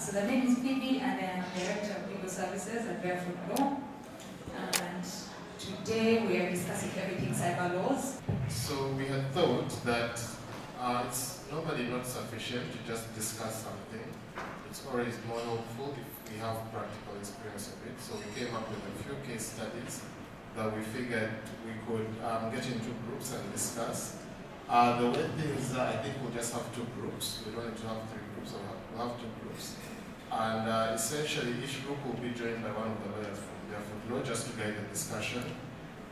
So the name is Phoebe, and I'm Director of Legal Services at BarefootLaw. And today we are discussing everything cyber laws. So we had thought that it's normally not sufficient to just discuss something. It's always more helpful if we have practical experience of it. So we came up with a few case studies that we figured we could get into groups and discuss. The way things are, I think we'll just have two groups. We don't need to have three groups, we'll have two groups. And essentially each group will be joined by one of the lawyers from BarefootLaw just to guide the discussion.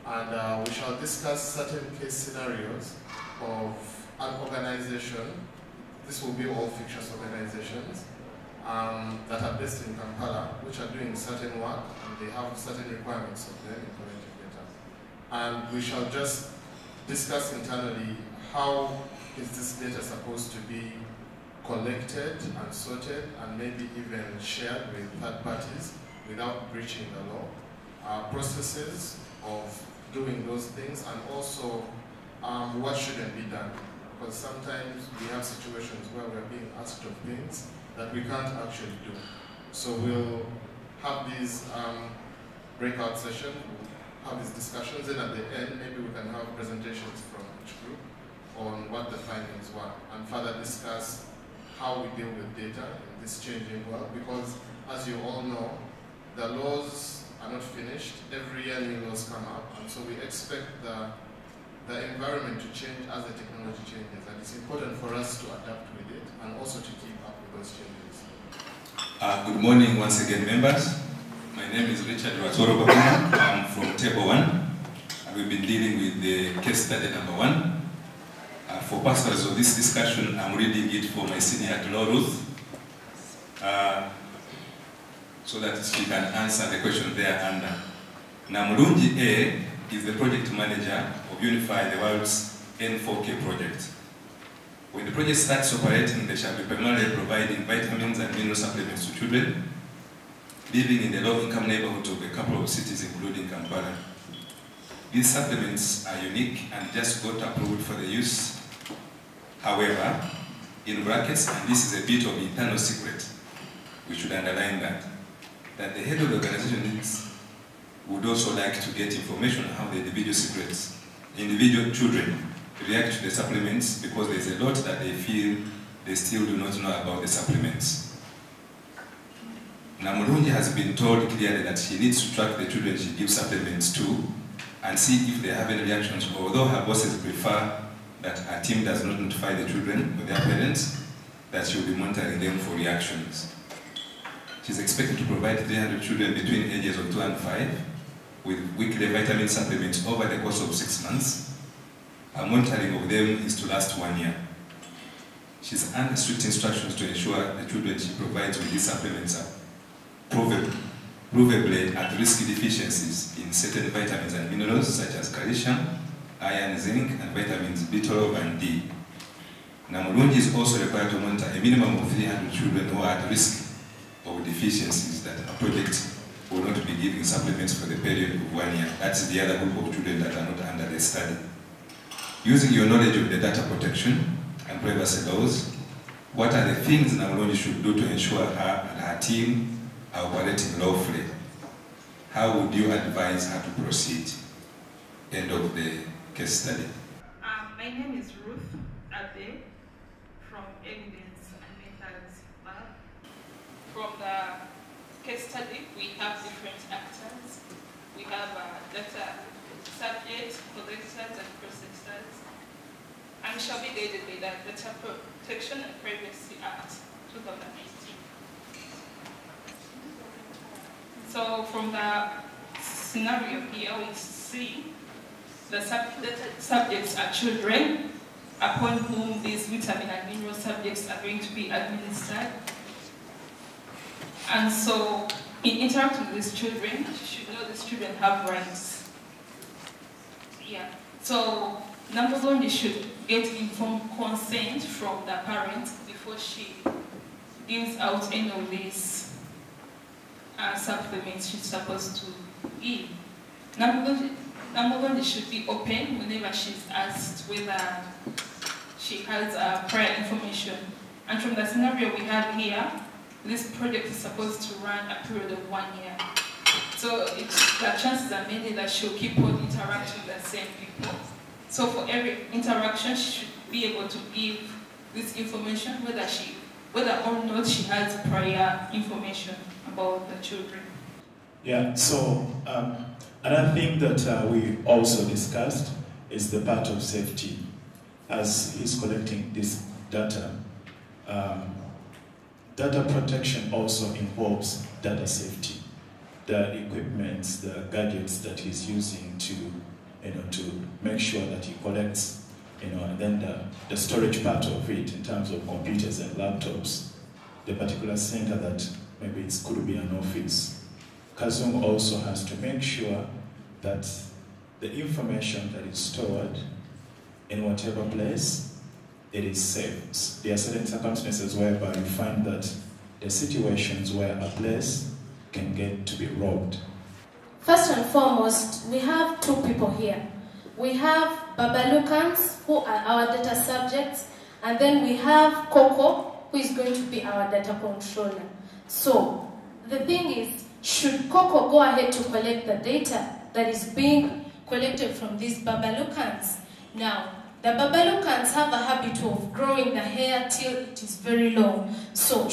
And we shall discuss certain case scenarios of an organization. This will be all fictitious organizations that are based in Kampala, which are doing certain work, and they have certain requirements of them in collecting data. And we shall just discuss internally how is this data supposed to be collected and sorted and maybe even shared with third parties without breaching the law, processes of doing those things, and also what shouldn't be done. Because sometimes we have situations where we're being asked of things that we can't actually do. So we'll have these breakout sessions, we'll have these discussions, and at the end maybe we can have presentations from each group on what the findings were, and further discuss how we deal with data in this changing world, because as you all know, the laws are not finished. Every year new laws come up, and so we expect the environment to change as the technology changes, and it's important for us to adapt with it and also to keep up with those changes. Good morning once again, members. My name is Richard Watoro. I'm from Table 1, and we've been dealing with the case study number 1. For purposes of this discussion, I'm reading it for my senior at law, Ruth, so that she can answer the question there under. Namurungi A is the project manager of Unify the World's N4K project. When the project starts operating, they shall be primarily providing vitamins and mineral supplements to children living in the low-income neighborhood of a couple of cities, including Kampala. These supplements are unique and just got approved for the use. However, in brackets, and this is a bit of internal secret, we should underline that the head of the organization would also like to get information on how the individual children react to the supplements, because there's a lot that they feel they still do not know about the supplements. Namurungi has been told clearly that she needs to track the children she gives supplements to and see if they have any reactions, although her bosses prefer that her team does not notify the children or their parents, that she will be monitoring them for reactions. She's expected to provide 300 children between ages of 2 and 5 with weekly vitamin supplements over the course of 6 months. Her monitoring of them is to last 1 year. She's under strict instructions to ensure the children she provides with these supplements are provably at risk deficiencies in certain vitamins and minerals such as calcium, iron, zinc, and vitamins B12 and D. Namurungi is also required to monitor a minimum of 300 children who are at risk of deficiencies that a project will not be giving supplements for the period of 1 year. That's the other group of children that are not under the study. Using your knowledge of the data protection and privacy laws, what are the things Namurungi should do to ensure her and her team are operating lawfully? How would you advise her to proceed? End of the case study. My name is Ruth Abe from Evidence and Methods Lab. From the case study, we have different actors. We have data subjects, collectors, and processors, and shall be guided by the Data Protection and Privacy Act 2018. So from the scenario here, we see the subjects are children upon whom these vitamin and mineral subjects are going to be administered. And so, in interacting with these children, you should know these children have rights. Yeah. So, number one, you should get informed consent from the parent before she gives out any of these supplements she's supposed to give. Number one, it should be open whenever she's asked whether she has prior information. And from the scenario we have here, this project is supposed to run a period of 1 year. So the chances are mainly that she'll keep on interacting with the same people. So for every interaction, she should be able to give this information, whether or not she has prior information about the children. Yeah, so another thing that we also discussed is the part of safety. As he's collecting this data, data protection also involves data safety. The equipment, the gadgets that he's using to make sure that he collects, and then the storage part of it in terms of computers and laptops, the particular center that maybe it could be an office. Kazung also has to make sure that the information that is stored in whatever place, it is safe. There are certain circumstances whereby you find that the situations where a place can get to be robbed. First and foremost, we have two people here. We have Babalukans, who are our data subjects, and then we have Coco, who is going to be our data controller. So, the thing is, should Coco go ahead to collect the data that is being collected from these Babalukans? Now, the Babalukans have a habit of growing the hair till it is very long. So,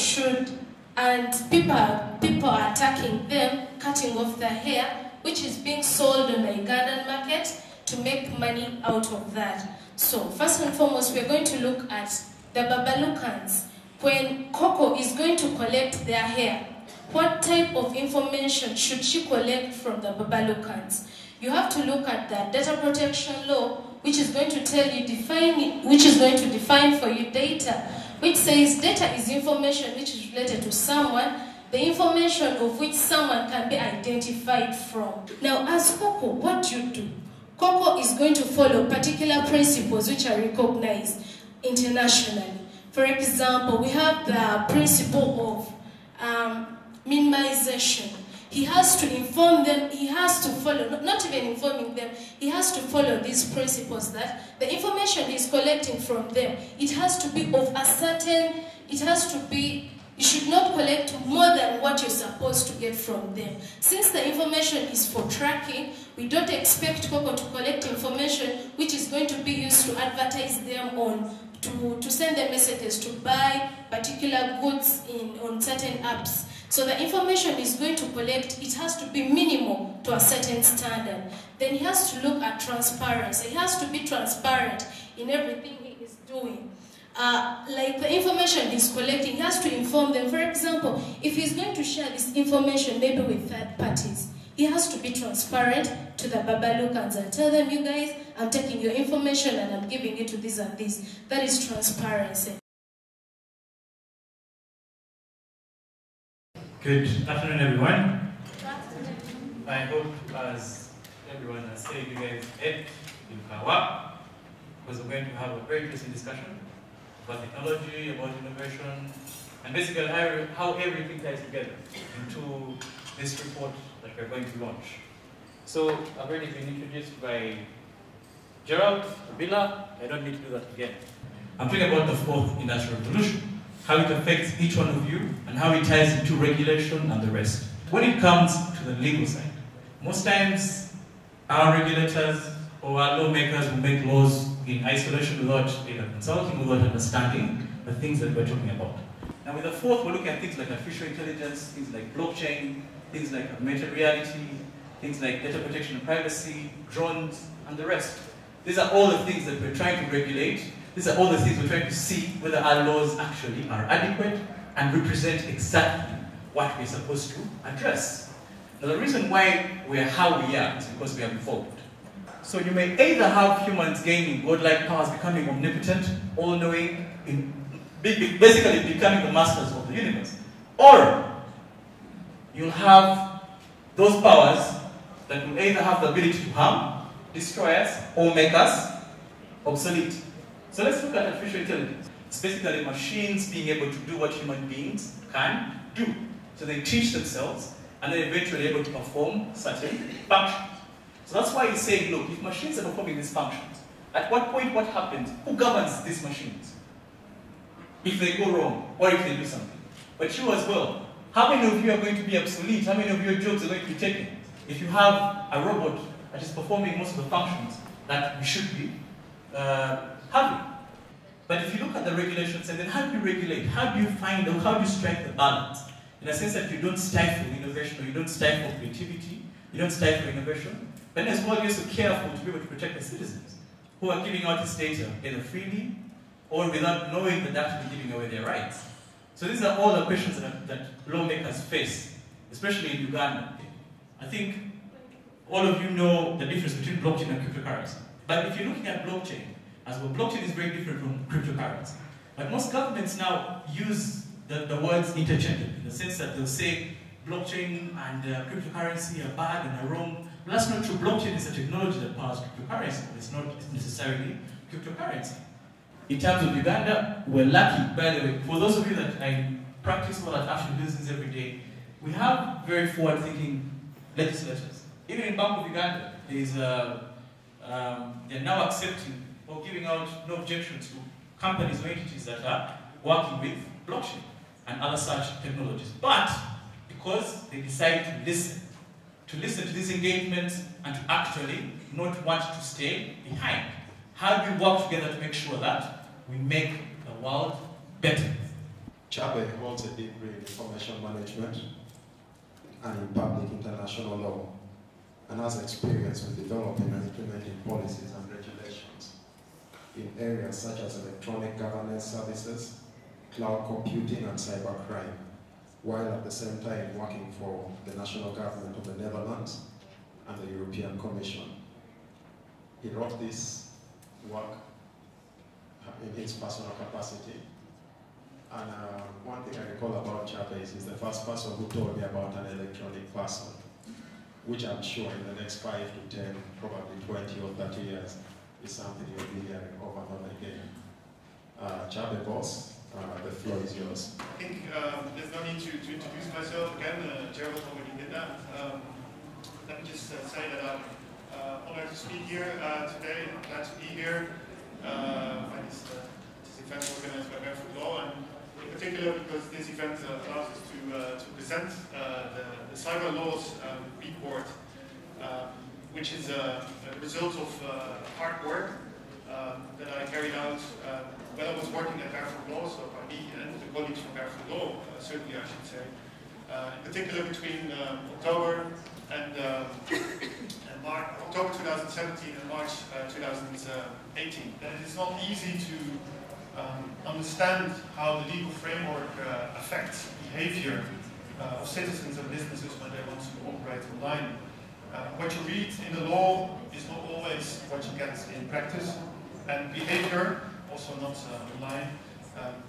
and people are attacking them, cutting off their hair, which is being sold on the Ugandan market to make money out of that. So, first and foremost, we're going to look at the Babalukans. When Coco is going to collect their hair, what type of information should she collect from the Babalukans? You have to look at the data protection law, which is going to tell you, define for you data, which says data is information which is related to someone, the information of which someone can be identified from. Now, as Coco, what do you do? Coco is going to follow particular principles which are recognized internationally. For example, we have the principle of minimization. He has to inform them, he has to follow, not even informing them, he has to follow these principles that the information he's collecting from them, it has to be of a certain, you should not collect more than what you're supposed to get from them. Since the information is for tracking, we don't expect Coco to collect information which is going to be used to advertise them on, to send them messages to buy particular goods on certain apps. So the information he's going to collect, it has to be minimal to a certain standard. Then he has to look at transparency. He has to be transparent in everything he is doing. Like the information he's collecting, he has to inform them. For example, if he's going to share this information maybe with third parties, he has to be transparent to the Babalukans and tell them, you guys, I'm taking your information and I'm giving it to this and this. That is transparency. Good afternoon, everyone. I hope, as everyone has said, you guys ate in Kawa, because we're going to have a very interesting discussion about technology, about innovation, and basically how everything ties together into this report that we're going to launch. So I've already been introduced by Gerald, Bila. I don't need to do that again. I'm talking about the fourth industrial revolution, how it affects each one of you, and how it ties into regulation and the rest. When it comes to the legal side, most times our regulators or our lawmakers will make laws in isolation without either consulting, without understanding the things that we're talking about. Now with the fourth, we're looking at things like artificial intelligence, things like blockchain, things like augmented reality, things like data protection and privacy, drones, and the rest. These are all the things that we're trying to regulate. These are all the things we're trying to see whether our laws actually are adequate and represent exactly what we're supposed to address. Now the reason why we're how we are is because we have evolved. So you may either have humans gaining godlike powers, becoming omnipotent, all-knowing, basically becoming the masters of the universe, or you'll have those powers that will either have the ability to harm, destroy us, or make us obsolete. So let's look at artificial intelligence. It's basically machines being able to do what human beings can do. So they teach themselves, and they're eventually able to perform certain functions. So that's why he's saying, look, if machines are performing these functions, at what point what happens? Who governs these machines? If they go wrong, or if they do something. But you as well. How many of you are going to be obsolete? How many of your jobs are going to be taken? If you have a robot that is performing most of the functions that we should be having. But if you look at the regulations, and then how do you regulate? How do you find out, how do you strike the balance? In a sense that you don't stifle innovation, or you don't stifle creativity, you don't stifle innovation, but as well you're also careful to be able to protect the citizens who are giving out this data either freely or without knowing that they're actually giving away their rights. So these are all the questions that lawmakers face, especially in Uganda. I think all of you know the difference between blockchain and cryptocurrency. But if you're looking at blockchain, as well, blockchain is very different from cryptocurrency. But most governments now use the words interchangeably, in the sense that they'll say blockchain and cryptocurrency are bad and are wrong. But that's not true. Blockchain is a technology that powers cryptocurrency, but it's not necessarily cryptocurrency. In terms of Uganda, we're lucky, by the way. For those of you that I practice or that actually business every day, we have very forward-thinking legislators. Even in Bank of Uganda, they're now accepting or giving out no objections to companies or entities that are working with blockchain and other such technologies. But because they decide to listen to these engagements and to actually not want to stay behind, how do we work together to make sure that we make the world better? CyberLaws holds a degree in information management and in public international law, and has experience with developing and implementing policies and regulations in areas such as electronic governance services, cloud computing, and cybercrime, while at the same time working for the national government of the Netherlands and the European Commission. He wrote this work in his personal capacity. And one thing I recall about CyberLaws is he's the first person who told me about an electronic person, which I'm sure in the next 5 to 10, probably 20 or 30 years, is something you'll be hearing over and over again. CyberLaws, the floor is yours. I think there's no need to introduce myself again. Gerald already did that. Let me just say that I'm honored to speak here today. I'm glad to be here by this event organized by BarefootLaw, and in particular because this event allows us to present the Cyber Laws report, which is a result of hard work that I carried out when I was working at BarefootLaw, so by me and the colleagues from BarefootLaw, certainly I should say, in particular between October and October 2017 and March 2018. And it is not easy to understand how the legal framework affects behavior of citizens and businesses when they want to operate online. What you read in the law is not always what you get in practice, and behavior, also not online,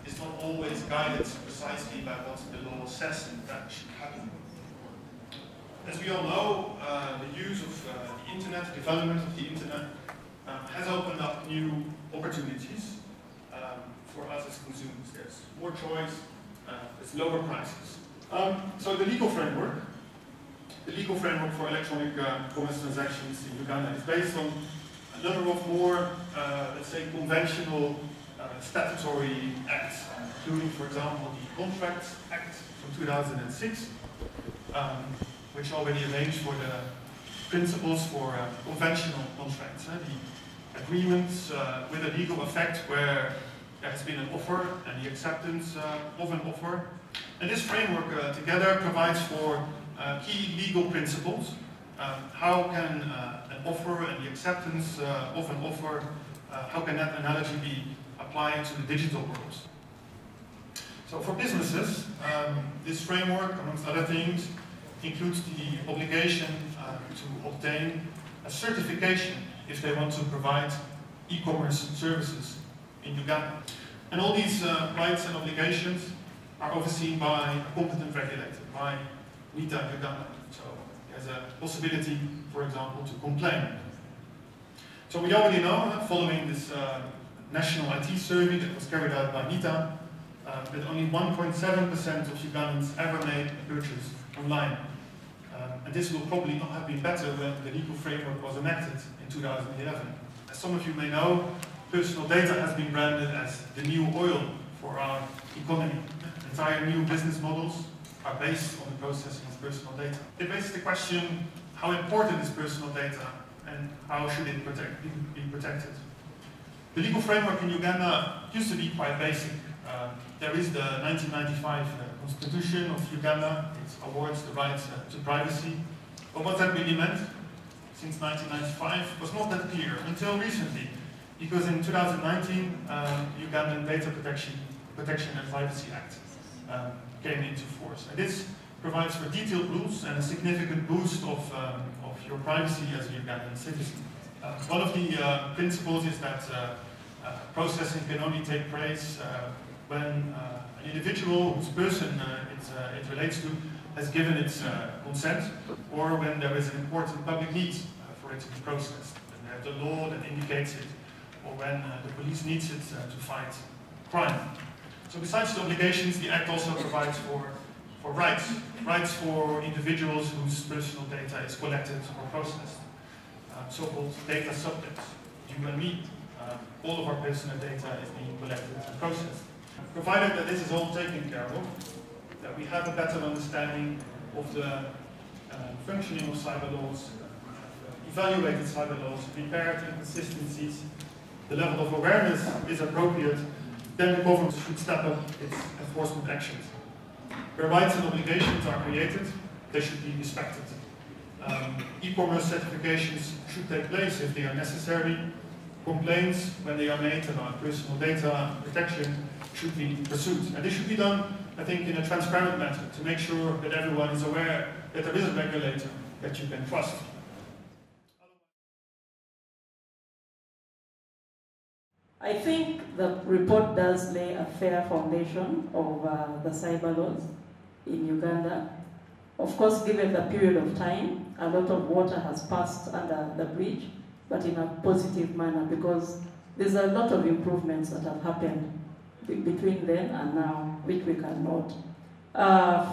is not always guided precisely by what the law says and that should happen. As we all know, the use of the internet, the development of the internet, has opened up new opportunities for us as consumers. There's more choice, there's lower prices. So the legal framework for electronic commerce transactions in Uganda is based on a number of more, let's say, conventional statutory acts, including, for example, the Contracts Act from 2006, which already arranged for the principles for conventional contracts, the agreements with a legal effect where there has been an offer and the acceptance of an offer. And this framework together provides for key legal principles. How can an offer and the acceptance of an offer, how can that analogy be applied to the digital world? So for businesses, this framework, amongst other things, includes the obligation to obtain a certification if they want to provide e-commerce services in Uganda. And all these rights and obligations are overseen by a competent regulator, by NITA Uganda. So there's a possibility, for example, to complain. So we already know, following this national IT survey that was carried out by NITA, that only 1.7% of Ugandans ever made a purchase online. And this will probably not have been better when the legal framework was enacted in 2011. As some of you may know, personal data has been branded as the new oil for our economy. Entire new business models are based on the processing of personal data. It raises the question, how important is personal data and how should it be protected? The legal framework in Uganda used to be quite basic. There is the 1995 Constitution of Uganda. It awards the right to privacy. But what that really meant since 1995 was not that clear until recently, because in 2019, Ugandan Data Protection and Privacy Act came into force. And this provides for detailed rules and a significant boost of your privacy as a Ugandan citizen. One of the principles is that processing can only take place when an individual whose person it relates to has given its consent, or when there is an important public need for it to be processed. When they have the law that indicates it, or when the police needs it to fight crime. So besides the obligations, the Act also provides for rights. Rights for individuals whose personal data is collected or processed. So-called data subjects, you and me. All of our personal data is being collected and processed. Provided that this is all taken care of, that we have a better understanding of the functioning of cyber laws, evaluated cyber laws, repaired inconsistencies, the level of awareness is appropriate, then the government should step up its enforcement actions. Where rights and obligations are created, they should be respected. E-commerce certifications should take place if they are necessary. Complaints, when they are made about personal data protection, should be pursued. And this should be done, I think, in a transparent manner to make sure that everyone is aware that there is a regulator that you can trust. I think the report does lay a fair foundation of the cyber laws in Uganda. Of course, given the period of time, a lot of water has passed under the bridge, but in a positive manner, because there's a lot of improvements that have happened between then and now, which we can note.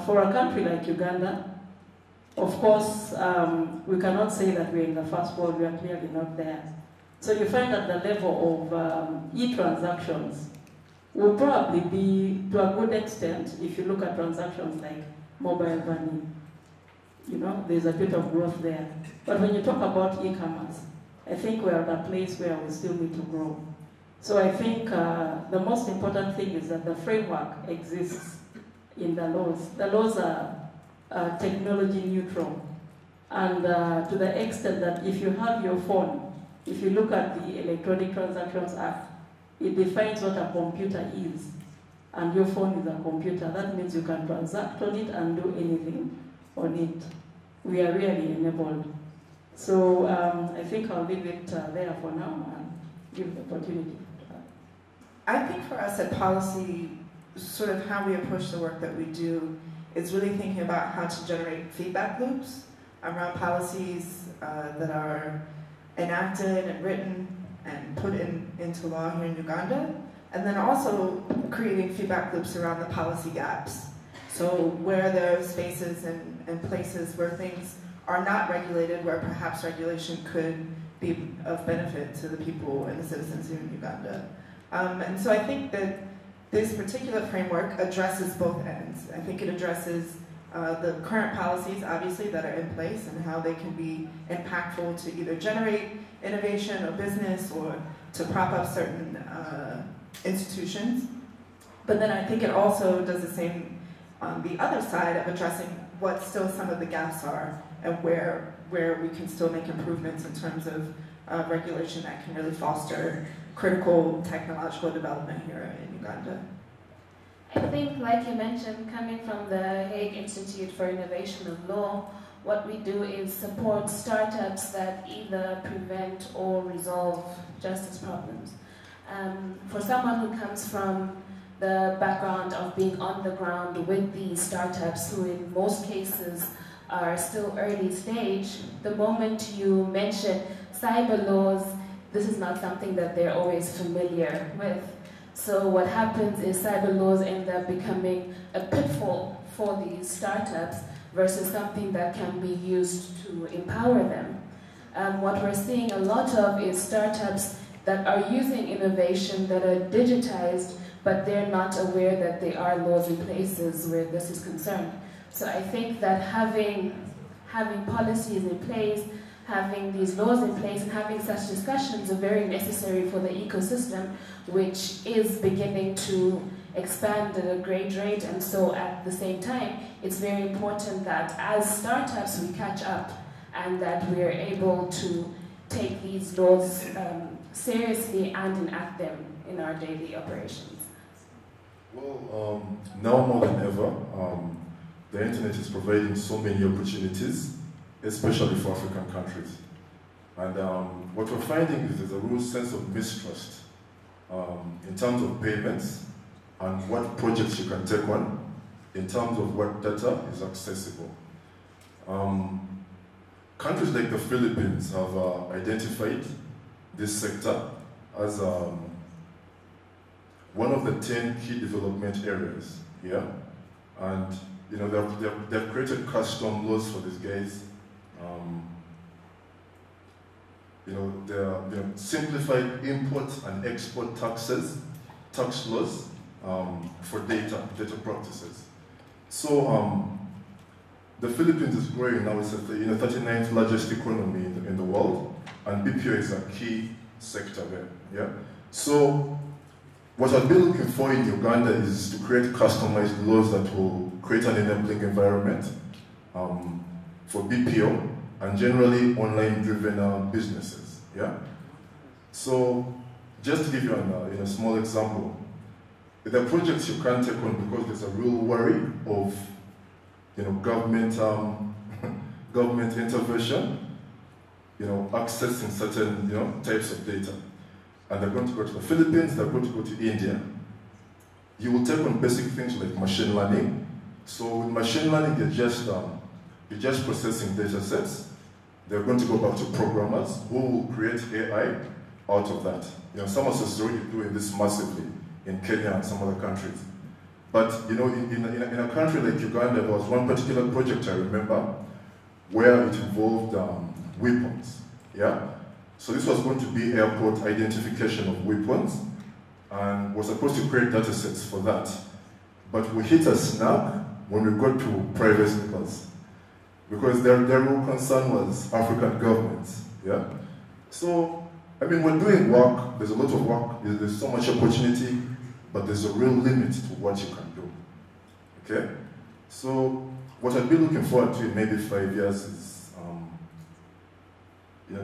For a country like Uganda, of course, we cannot say that we're in the first world, we are clearly not there. So you find that the level of e-transactions will probably be, to a good extent, if you look at transactions like mobile money, you know, there's a bit of growth there. But when you talk about e-commerce, I think we're at a place where we still need to grow. So I think the most important thing is that the framework exists in the laws. The laws are technology neutral. And to the extent that if you have your phone, if you look at the Electronic Transactions Act, it defines what a computer is. And your phone is a computer. That means you can transact on it and do anything on it. We are really enabled. So I think I'll leave it there for now and give the opportunity. I think for us at Policy, sort of how we approach the work that we do is really thinking about how to generate feedback loops around policies that are enacted and written and put into law here in Uganda, and then also creating feedback loops around the policy gaps. So where there are spaces and places where things are not regulated, where perhaps regulation could be of benefit to the people and the citizens here in Uganda. And so I think that this particular framework addresses both ends. I think it addresses the current policies, obviously, that are in place and how they can be impactful to either generate innovation or business or to prop up certain institutions. But then I think it also does the same on the other side of addressing what still some of the gaps are and where we can still make improvements in terms of regulation that can really foster critical technological development here in Uganda. I think, like you mentioned, coming from the Hague Institute for Innovation of Law, what we do is support startups that either prevent or resolve justice problems. For someone who comes from the background of being on the ground with these startups, who in most cases are still early stage, the moment you mention cyber laws, this is not something that they're always familiar with. So what happens is cyber laws end up becoming a pitfall for these startups versus something that can be used to empower them. What we're seeing a lot of is startups that are using innovation that are digitized but they're not aware that there are laws in places where this is concerned. So I think that having policies in place, having these laws in place, and having such discussions are very necessary for the ecosystem, which is beginning to expand at a great rate. And so at the same time, it's very important that as startups we catch up and that we are able to take these laws seriously and enact them in our daily operations. Well, now more than ever, the internet is providing so many opportunities, especially for African countries. And what we're finding is there's a real sense of mistrust in terms of payments and what projects you can take on, in terms of what data is accessible. Countries like the Philippines have identified this sector as one of the 10 key development areas here. And you know, they've created custom laws for these guys. You know, they're simplified import and export tax laws for data practices. So the Philippines is growing now. It's the 39th largest economy in the world, and BPO is a key sector there. Yeah. So what I've been looking for in Uganda is to create customized laws that will create an enabling environment for BPO and generally online-driven businesses. Yeah. So just to give you a small example, there are projects you can't take on because there's a real worry of government government intervention, accessing certain types of data. And they're going to go to the Philippines, they're going to go to India. You will take on basic things like machine learning. So with machine learning, you're just processing data sets. They're going to go back to programmers who will create AI out of that. Some are already doing this massively in Kenya and some other countries. But in a country like Uganda, there was one particular project I remember where it involved weapons. Yeah. So this was going to be airport identification of weapons, and we're supposed to create data sets for that. But we hit a snag when we got to privacy laws, because their real concern was African governments. Yeah. So I mean, we're doing work. There's a lot of work. There's so much opportunity, but there's a real limit to what you can do. Okay. So what I'd be looking forward to in maybe 5 years is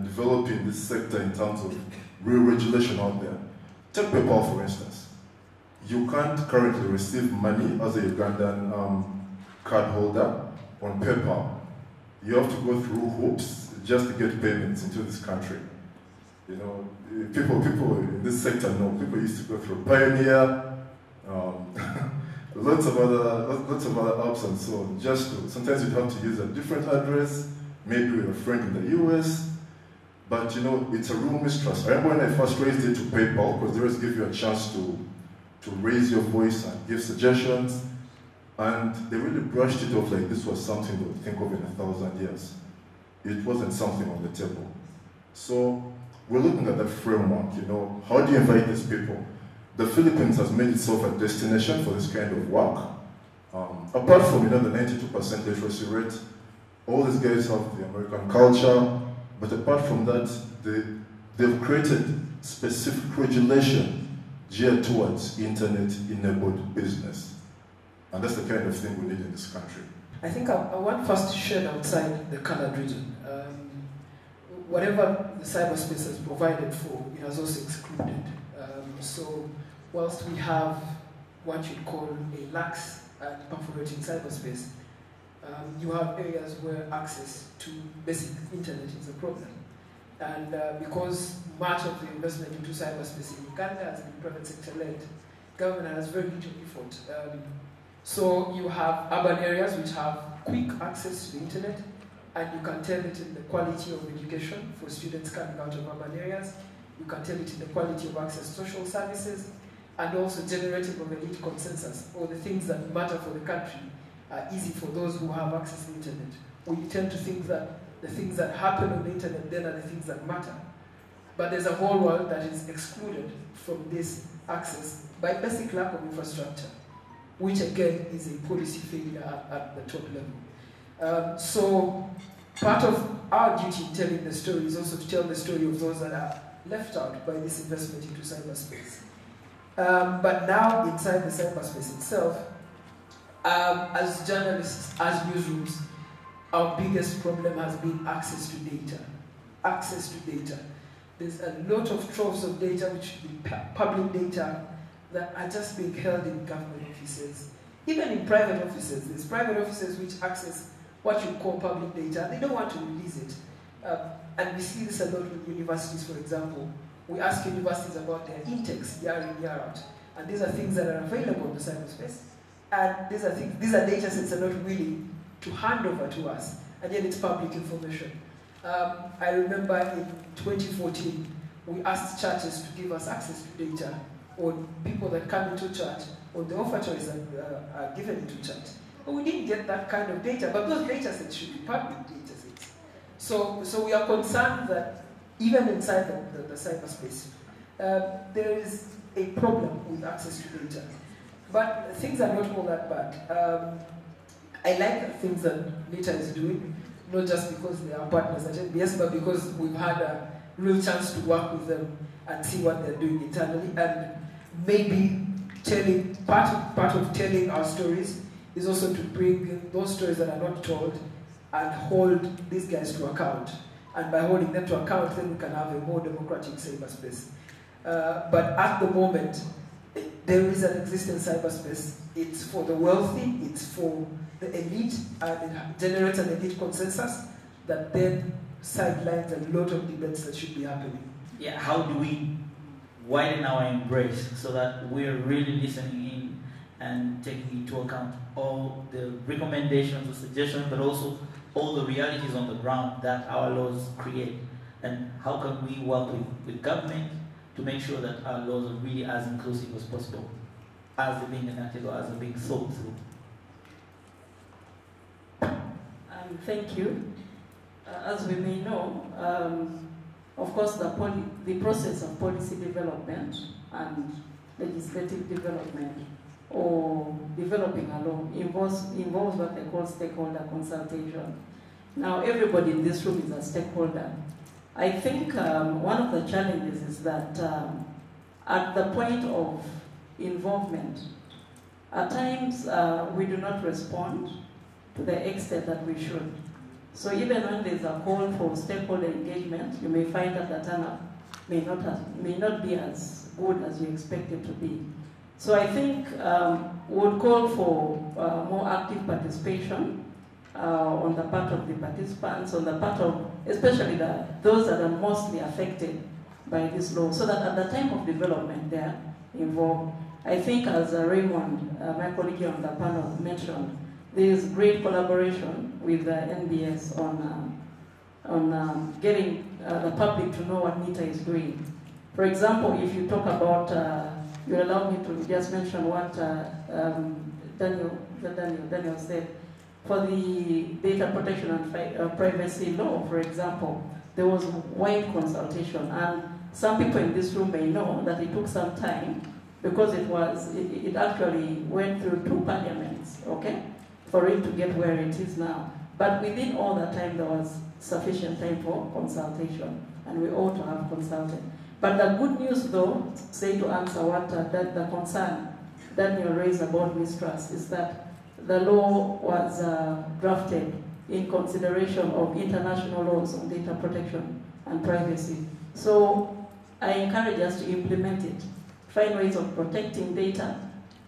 developing this sector in terms of real regulation out there. Take PayPal, for instance. You can't currently receive money as a Ugandan card holder on PayPal. You have to go through hoops just to get payments into this country. People in this sector know. People used to go through Pioneer, lots of other apps and so on. Sometimes you have to use a different address, maybe with a friend in the US. But it's a real mistrust. I remember when I first raised it to PayPal, because they always give you a chance to raise your voice and give suggestions, and they really brushed it off like this was something they would think of in 1,000 years. It wasn't something on the table. So we're looking at that framework. How do you invite these people? The Philippines has made itself a destination for this kind of work. Apart from the 92% literacy rate, all these guys have the American culture. But apart from that, they've created specific regulation geared towards internet-enabled business. And that's the kind of thing we need in this country. I think I want first to shed outside the colored region. Whatever the cyberspace has provided for, it has also excluded. So whilst we have what you'd call a lax and perforating cyberspace, you have areas where access to basic internet is a problem. And because much of the investment into cyberspace in Uganda has been private sector led, government has very little effort. So you have urban areas which have quick access to the internet, and you can tell it in the quality of education for students coming out of urban areas. You can tell it in the quality of access to social services, and also generating of elite consensus, or the things that matter for the country are easy for those who have access to the internet. Or you tend to think that the things that happen on the internet then are the things that matter. But there's a whole world that is excluded from this access by basic lack of infrastructure, which again is a policy failure at the top level. So part of our duty in telling the story is also to tell the story of those that are left out by this investment into cyberspace. But now inside the cyberspace itself, as journalists, as newsrooms, our biggest problem has been access to data. Access to data. There's a lot of troves of data, which should be public data, that are just being held in government offices. Even in private offices, there's private offices which access what you call public data. They don't want to release it. And we see this a lot with universities, for example. We ask universities about their intakes year in, year out. And these are things that are available in the cyberspace. And these are data sets that are not willing to hand over to us. And yet it's public information. I remember in 2014, we asked churches to give us access to data on people that come into church, or the offertories that are given into church. But we didn't get that kind of data, but those data sets should be public data sets. So we are concerned that even inside the cyberspace, there is a problem with access to data. But things are not all that bad. I like the things that NITA is doing, not just because they are partners at NBS, but because we've had a real chance to work with them and see what they're doing internally. And maybe telling, part of telling our stories is also to bring those stories that are not told and hold these guys to account. And by holding them to account, then we can have a more democratic cyberspace. But at the moment, there is an existing cyberspace. It's for the wealthy, it's for the elite, and it generates an elite consensus that then sidelines a lot of debates that should be happening. Yeah, how do we widen our embrace so that we're really listening in and taking into account all the recommendations or suggestions, but also all the realities on the ground that our laws create? And how can we work with government to make sure that our laws are really as inclusive as possible, as they're being enacted or as they're being thought through? Thank you. As we may know, of course, the process of policy development and legislative development or developing a law involves what they call stakeholder consultation. Now, everybody in this room is a stakeholder. I think one of the challenges is that at the point of involvement, at times we do not respond to the extent that we should. So even when there's a call for stakeholder engagement, you may find that the turnout may not be as good as you expect it to be. So I think we would call for more active participation on the part of the participants, on the part of especially those that are mostly affected by this law, so that at the time of development they are involved. I think as Raymond, my colleague on the panel, mentioned, there is great collaboration with the NBS on getting the public to know what NITA is doing. For example, if you talk about, you allow me to just mention what Daniel said. For the data protection and privacy law, for example, there was wide consultation, and some people in this room may know that it took some time because it actually went through 2 parliaments, okay, for it to get where it is now. But within all that time, there was sufficient time for consultation, and we ought to have consulted. But the good news, though, say to answer what the concern Daniel raised about mistrust, is that the law was drafted in consideration of international laws on data protection and privacy. So I encourage us to implement it, find ways of protecting data,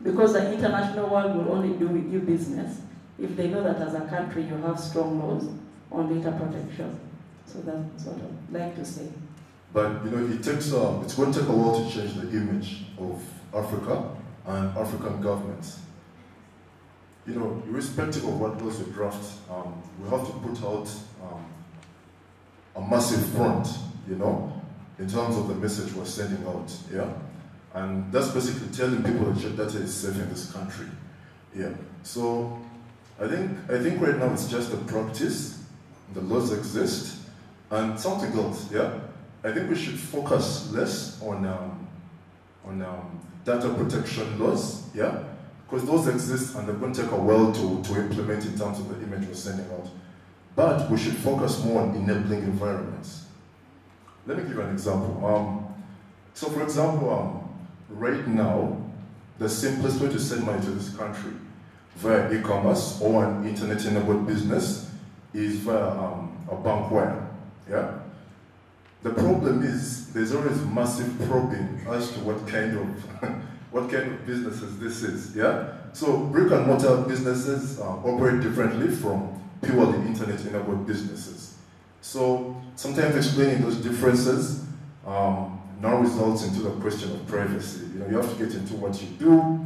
because the international world will only do with you business if they know that as a country you have strong laws on data protection. So that's what I'd like to say. But it's going to take a while to change the image of Africa and African governments. Irrespective of what laws we draft, we have to put out a massive front, in terms of the message we're sending out, yeah? And that's basically telling people that your data is safe in this country, yeah? So I think right now it's just a practice, the laws exist, and something else, yeah? I think we should focus less on data protection laws, yeah? Because those exist and they're going to take a while to implement in terms of the image we're sending out. But we should focus more on enabling environments. Let me give you an example. So for example, right now, the simplest way to send money to this country via e-commerce or an internet-enabled business is via a bank wire, yeah? The problem is there's always massive probing as to what kind of businesses this is, yeah? So brick and mortar businesses operate differently from purely internet-enabled businesses. So sometimes explaining those differences now results into the question of privacy. You know, you have to get into what you do,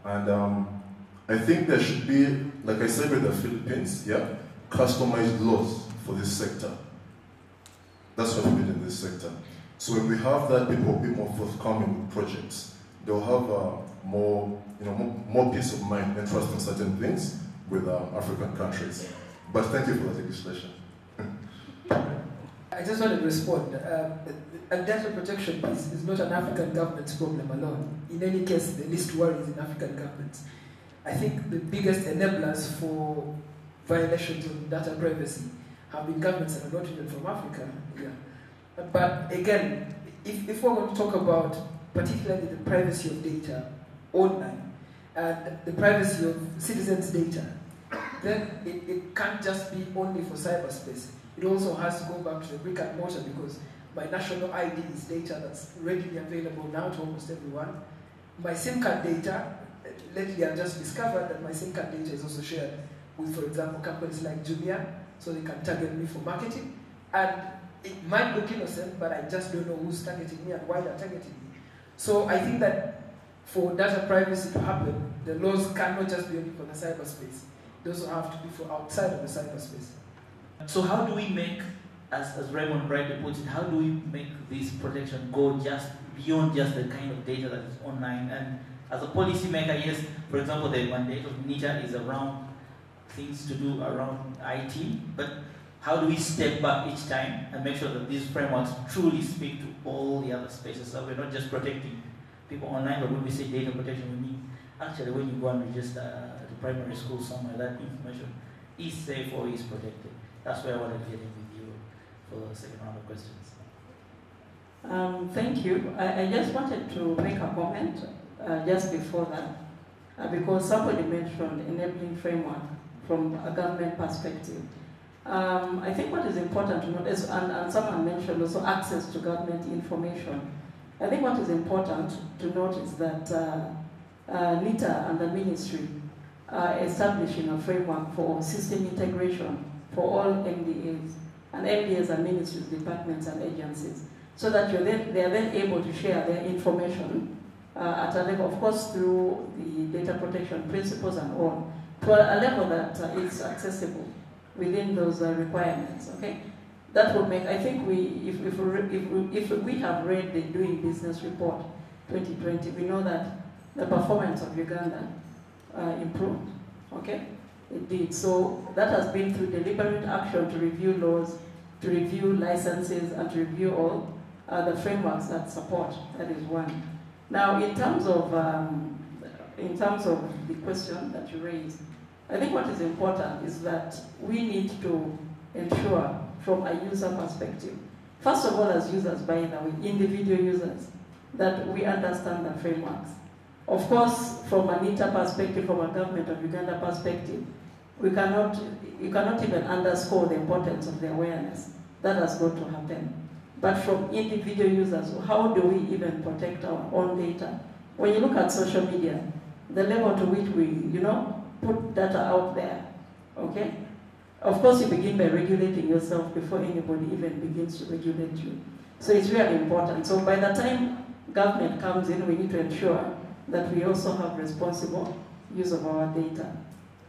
and I think there should be, like I said with the Philippines, yeah, customized laws for this sector. That's what we need in this sector. So when we have that, people will be more forthcoming with projects. They'll have more peace of mind and trust in certain things with African countries. But thank you for the legislation. I just want to respond. Data protection is not an African government's problem alone. In any case, the least worries in African governments. I think the biggest enablers for violations of data privacy have been governments that are not even from Africa. Yeah. But again, if we're going to talk about particularly the privacy of data online and the privacy of citizens' data, then it can't just be only for cyberspace. It also has to go back to the brick and mortar, because my national ID is data that's readily available now to almost everyone. My SIM card data, lately I've just discovered that my SIM card data is also shared with, for example, companies like Jumia, so they can target me for marketing. And it might look innocent, but I just don't know who's targeting me and why they're targeting me. So I think that for data privacy to happen, the laws cannot just be only for the cyberspace. They also have to be for outside of the cyberspace. So how do we make, as Raymond rightly puts it, how do we make this protection go just beyond just the kind of data that is online? And as a policymaker, yes, for example, the mandate of NITA is around things to do around IT, but how do we step back each time and make sure that these frameworks truly speak to all the other spaces, so we're not just protecting people online, but when we say data protection, we mean actually when you go and register at a primary school somewhere, that information is safe or is protected. That's where I wanted to get in with you for the second round of questions. Thank you. I just wanted to make a comment just before that, because somebody mentioned enabling framework from a government perspective. I think what is important to note is, and someone mentioned also access to government information. I think what is important to note is that NITA and the ministry are establishing a framework for system integration for all MDAs, and MDAs are ministries, departments, and agencies, so that they are then able to share their information at a level, of course, through the data protection principles and all, to a level that is accessible within those requirements. Okay, that would make, I think, if we have read the Doing Business Report 2020, we know that the performance of Uganda improved. Okay. It did. So that has been through deliberate action to review laws, to review licenses, and to review all the frameworks that support. That is one. Now, in terms of the question that you raised, I think what is important is that we need to ensure, from a user perspective, first of all, as users, by the way, individual users, that we understand the frameworks. Of course, from a NITA perspective, from a government of Uganda perspective, you cannot even underscore the importance of the awareness. That has got to happen. But from individual users, how do we even protect our own data? When you look at social media, the level to which we, put data out there, okay? Of course, you begin by regulating yourself before anybody even begins to regulate you. So it's really important. So by the time government comes in, we need to ensure that we also have responsible use of our data.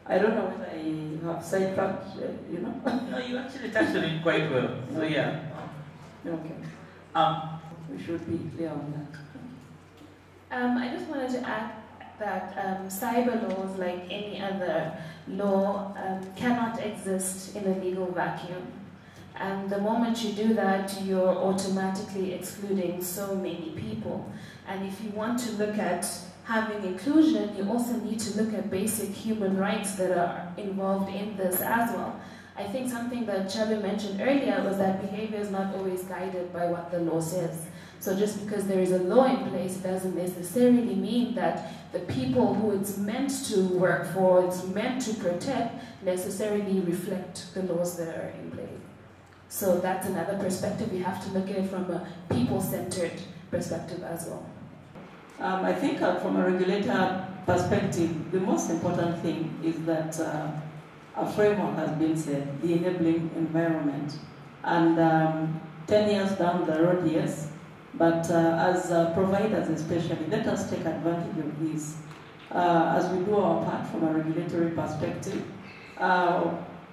I don't know whether I have sidetracked, No, you actually touched on it quite well. So yeah. Okay. We should be clear on that. I just wanted to add that cyber laws, like any other law, cannot exist in a legal vacuum. And the moment you do that, you're automatically excluding so many people. And if you want to look at having inclusion, you also need to look at basic human rights that are involved in this as well. I think something that Chabe mentioned earlier was that behavior is not always guided by what the law says. So just because there is a law in place doesn't necessarily mean that the people who it's meant to work for, it's meant to protect, necessarily reflect the laws that are in place. So that's another perspective. You have to look at it from a people-centered perspective as well. I think from a regulator perspective, the most important thing is that a framework has been set, the enabling environment. And 10 years down the road, yes, but as providers especially, let us take advantage of this. As we do our part from a regulatory perspective,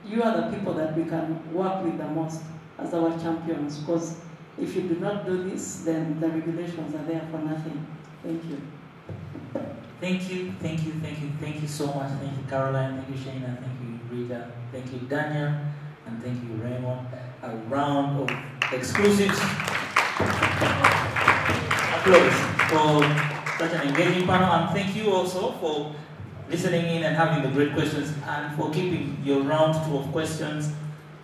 you are the people that we can work with the most as our champions, because if you do not do this, then the regulations are there for nothing. Thank you. Thank you, thank you, thank you, thank you so much. Thank you, Caroline, thank you, Shana, thank you, Rita, thank you, Daniel, and thank you, Raymond. A round of exclusive applause for such an engaging panel, and thank you also for listening in and having the great questions, and for keeping your round 2 of questions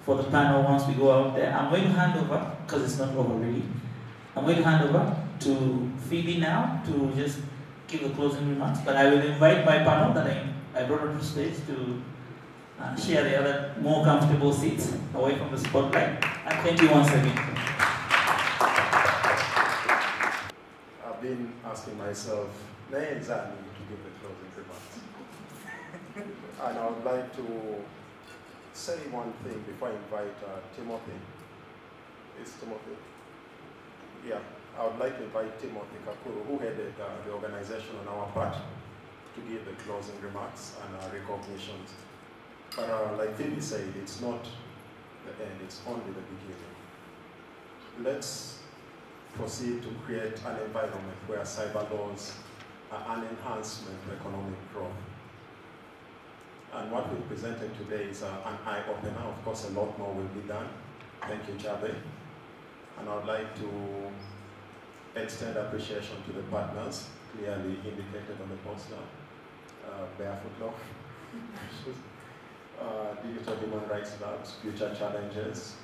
for the panel once we go out there. I'm going to hand over, because it's not over really, I'm going to hand over to Phoebe now to just give the closing remarks, but I will invite my panel that I brought on to stage to share the other more comfortable seats away from the spotlight. And thank you once again. I've been asking myself, when exactly to give the closing remarks? And I would like to say one thing before I invite Timothy. Is Timothy? Yeah. I would like to invite Timothy Kakuru, who headed the organization on our part, to give the closing remarks and recognitions. But like Phoebe said, it's not the end, it's only the beginning. Let's proceed to create an environment where cyber laws are an enhancement to economic growth. And what we presented today is an eye-opener. Of course, a lot more will be done. Thank you, Chabe. And I would like to extend appreciation to the partners, clearly indicated on the poster, BarefootLaw, Digital Human Rights Labs, Future Challenges,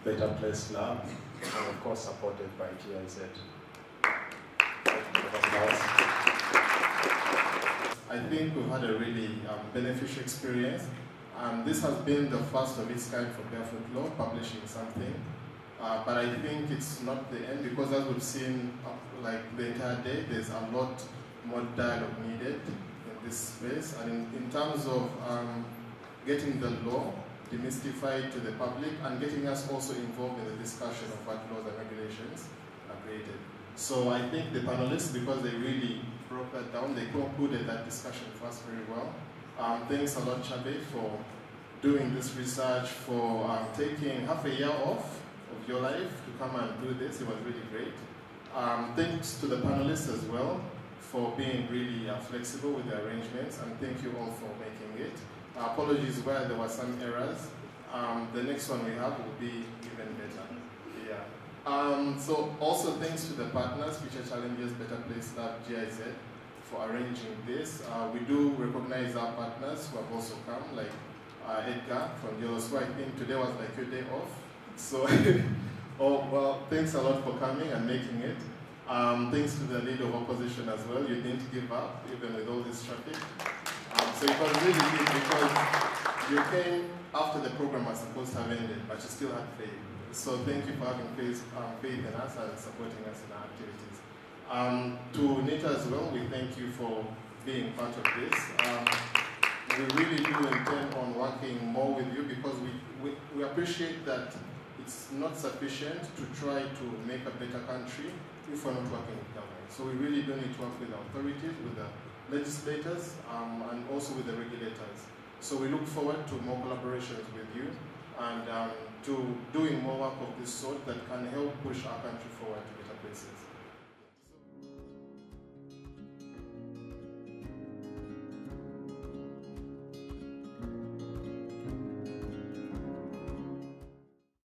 betterplace Lab, and of course supported by GIZ. I think we've had a really beneficial experience. This has been the first of its kind for BarefootLaw, publishing something. But I think it's not the end, because as we've seen like the entire day, there's a lot more dialogue needed in this space. And in terms of getting the law demystified to the public and getting us also involved in the discussion of what laws and regulations are created. So I think the panelists, because they really broke that down, they concluded that discussion for us very well. Thanks a lot, Chabe, for doing this research, for taking half a year off of your life to come and do this. It was really great. Thanks to the panelists as well for being really flexible with the arrangements, and thank you all for making it. Apologies where there were some errors. The next one we have will be even better. Yeah. So also thanks to the partners, Future Challenges, betterplace Lab, GIZ, for arranging this. We do recognize our partners who have also come, like Edgar from Yellow. I think today was like your day off. So, oh, well, thanks a lot for coming and making it. Thanks to the leader of opposition as well. You didn't give up, even with all this traffic. So it was really good because you came after the program was supposed to have ended, but you still had faith. So thank you for having faith in us and supporting us in our activities. To Nita as well, we thank you for being part of this. We really do intend on working more with you, because we appreciate that it's not sufficient to try to make a better country if we're not working with government. So we really do need to work with the authorities, with the legislators, and also with the regulators. So we look forward to more collaborations with you and to doing more work of this sort that can help push our country forward to better places.